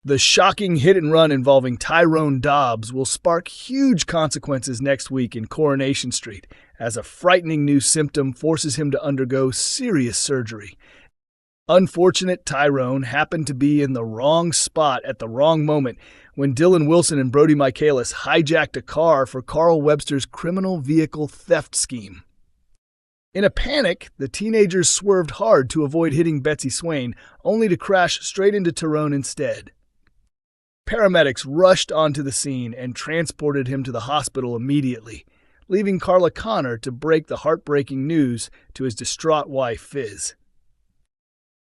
The shocking hit-and-run involving Tyrone Dobbs will spark huge consequences next week in Coronation Street, as a frightening new symptom forces him to undergo serious surgery. Unfortunate Tyrone happened to be in the wrong spot at the wrong moment when Dylan Wilson and Brody Michaelis hijacked a car for Carl Webster's criminal vehicle theft scheme. In a panic, the teenagers swerved hard to avoid hitting Betsy Swain, only to crash straight into Tyrone instead. Paramedics rushed onto the scene and transported him to the hospital immediately, leaving Carla Connor to break the heartbreaking news to his distraught wife, Fizz.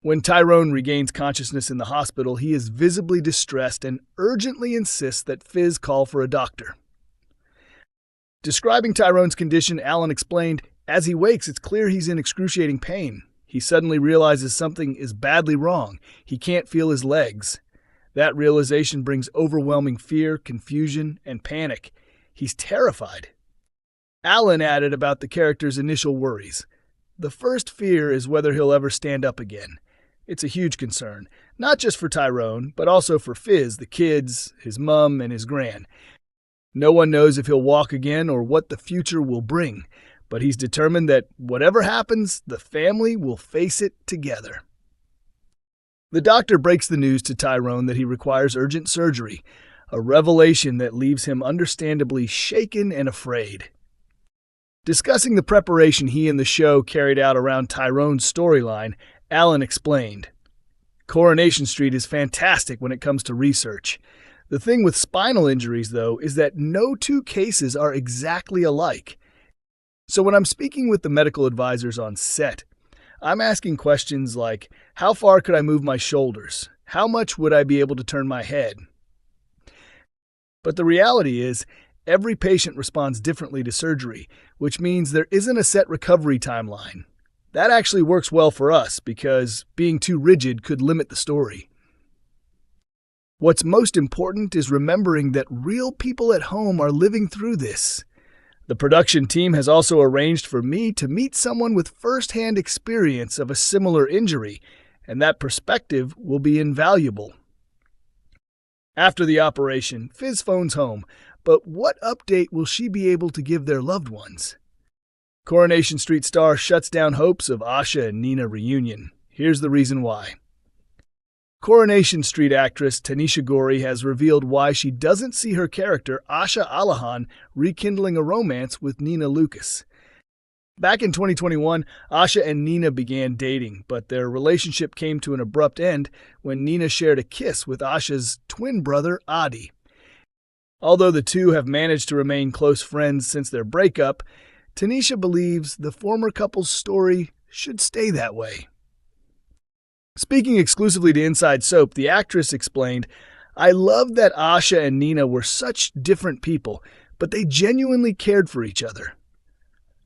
When Tyrone regains consciousness in the hospital, he is visibly distressed and urgently insists that Fizz call for a doctor. Describing Tyrone's condition, Alan explained, "As he wakes, it's clear he's in excruciating pain. He suddenly realizes something is badly wrong. He can't feel his legs. That realization brings overwhelming fear, confusion, and panic. He's terrified." Alan added about the character's initial worries. The first fear is whether he'll ever stand up again. It's a huge concern, not just for Tyrone, but also for Fizz, the kids, his mom, and his gran. No one knows if he'll walk again or what the future will bring, but he's determined that whatever happens, the family will face it together. The doctor breaks the news to Tyrone that he requires urgent surgery, a revelation that leaves him understandably shaken and afraid. Discussing the preparation he and the show carried out around Tyrone's storyline, Alan explained, "Coronation Street is fantastic when it comes to research. The thing with spinal injuries, though, is that no two cases are exactly alike. So when I'm speaking with the medical advisors on set, I'm asking questions like, how far could I move my shoulders? How much would I be able to turn my head? But the reality is, every patient responds differently to surgery, which means there isn't a set recovery timeline. That actually works well for us because being too rigid could limit the story. What's most important is remembering that real people at home are living through this. The production team has also arranged for me to meet someone with first-hand experience of a similar injury, and that perspective will be invaluable." After the operation, Fizz phones home, but what update will she be able to give their loved ones? Coronation Street star shuts down hopes of Asha and Nina reunion. Here's the reason why. Coronation Street actress Tanisha Gori has revealed why she doesn't see her character Asha Alahan rekindling a romance with Nina Lucas. Back in 2021, Asha and Nina began dating, but their relationship came to an abrupt end when Nina shared a kiss with Asha's twin brother Adi. Although the two have managed to remain close friends since their breakup, Tanisha believes the former couple's story should stay that way. Speaking exclusively to Inside Soap, the actress explained, "I love that Asha and Nina were such different people, but they genuinely cared for each other.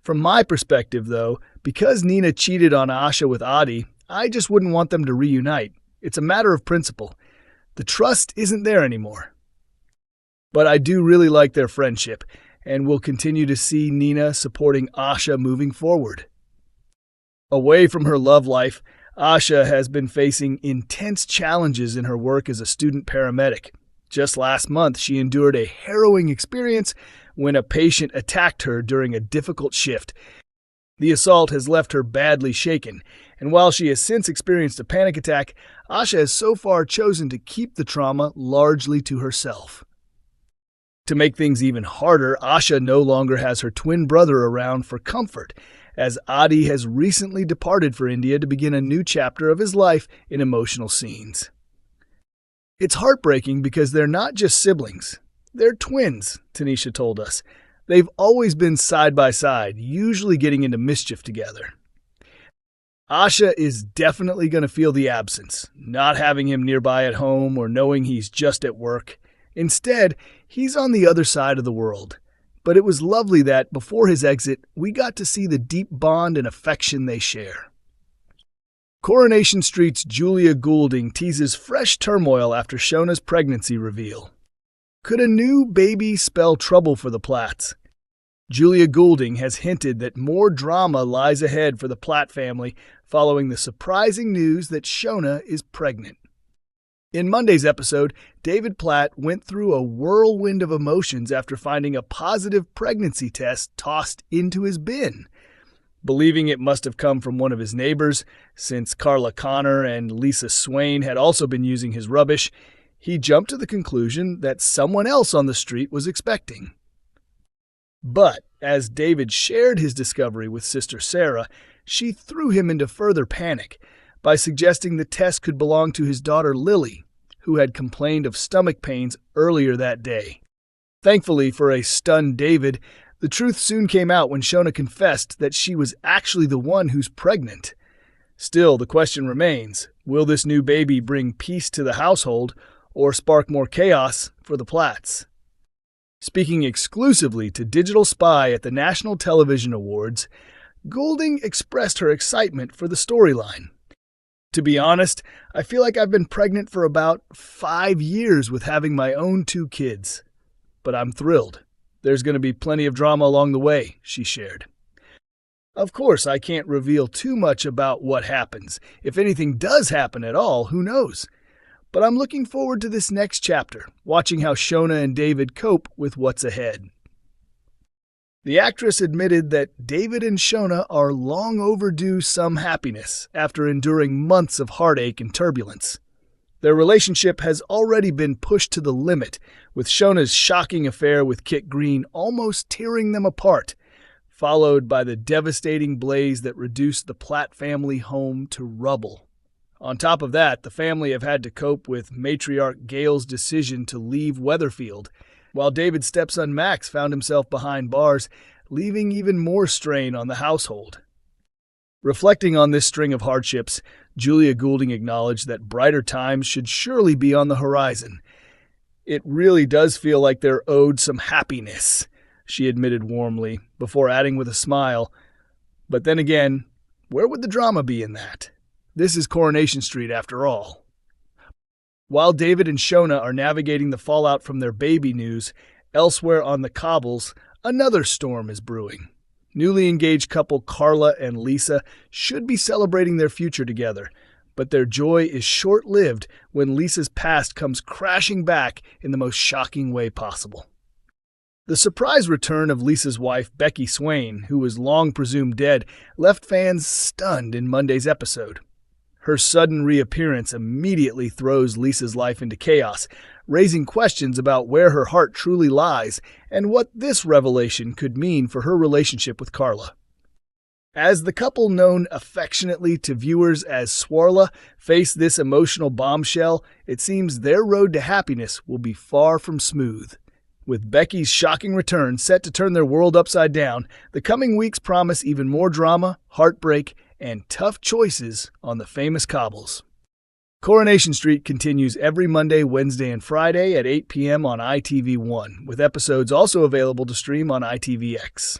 From my perspective, though, because Nina cheated on Asha with Adi, I just wouldn't want them to reunite. It's a matter of principle. The trust isn't there anymore. But I do really like their friendship, and will continue to see Nina supporting Asha moving forward." Away from her love life, Asha has been facing intense challenges in her work as a student paramedic. Just last month, she endured a harrowing experience when a patient attacked her during a difficult shift. The assault has left her badly shaken, and while she has since experienced a panic attack, Asha has so far chosen to keep the trauma largely to herself. To make things even harder, Asha no longer has her twin brother around for comfort, as Adi has recently departed for India to begin a new chapter of his life in emotional scenes. "It's heartbreaking because they're not just siblings. They're twins," Tanisha told us. "They've always been side by side, usually getting into mischief together." Asha is definitely going to feel the absence, not having him nearby at home or knowing he's just at work. Instead, he's on the other side of the world. But it was lovely that, before his exit, we got to see the deep bond and affection they share. Coronation Street's Julia Goulding teases fresh turmoil after Shona's pregnancy reveal. Could a new baby spell trouble for the Platts? Julia Goulding has hinted that more drama lies ahead for the Platt family following the surprising news that Shona is pregnant. In Monday's episode, David Platt went through a whirlwind of emotions after finding a positive pregnancy test tossed into his bin. Believing it must have come from one of his neighbors, since Carla Connor and Lisa Swain had also been using his rubbish, he jumped to the conclusion that someone else on the street was expecting. But as David shared his discovery with Sister Sarah, she threw him into further panic by suggesting the test could belong to his daughter Lily, who had complained of stomach pains earlier that day. Thankfully for a stunned David, the truth soon came out when Shona confessed that she was actually the one who's pregnant. Still, the question remains, will this new baby bring peace to the household or spark more chaos for the Platts? Speaking exclusively to Digital Spy at the National Television Awards, Goulding expressed her excitement for the storyline. To be honest, I feel like I've been pregnant for about 5 years with having my own 2 kids. But I'm thrilled. There's going to be plenty of drama along the way, she shared. Of course, I can't reveal too much about what happens. If anything does happen at all, who knows? But I'm looking forward to this next chapter, watching how Shona and David cope with what's ahead. The actress admitted that David and Shona are long overdue some happiness after enduring months of heartache and turbulence. Their relationship has already been pushed to the limit, with Shona's shocking affair with Kit Green almost tearing them apart, followed by the devastating blaze that reduced the Platt family home to rubble. On top of that, the family have had to cope with matriarch Gail's decision to leave Weatherfield, while David's stepson Max found himself behind bars, leaving even more strain on the household. Reflecting on this string of hardships, Julia Goulding acknowledged that brighter times should surely be on the horizon. It really does feel like they're owed some happiness, she admitted warmly, before adding with a smile, but then again, where would the drama be in that? This is Coronation Street after all. While David and Shona are navigating the fallout from their baby news, elsewhere on the cobbles, another storm is brewing. Newly engaged couple Carla and Lisa should be celebrating their future together, but their joy is short-lived when Lisa's past comes crashing back in the most shocking way possible. The surprise return of Lisa's wife, Becky Swain, who was long presumed dead, left fans stunned in Monday's episode. Her sudden reappearance immediately throws Lisa's life into chaos, raising questions about where her heart truly lies and what this revelation could mean for her relationship with Carla. As the couple known affectionately to viewers as Swarla face this emotional bombshell, it seems their road to happiness will be far from smooth. With Becky's shocking return set to turn their world upside down, the coming weeks promise even more drama, heartbreak, and tough choices on the famous cobbles. Coronation Street continues every Monday, Wednesday, and Friday at 8 p.m. on ITV1, with episodes also available to stream on ITVX.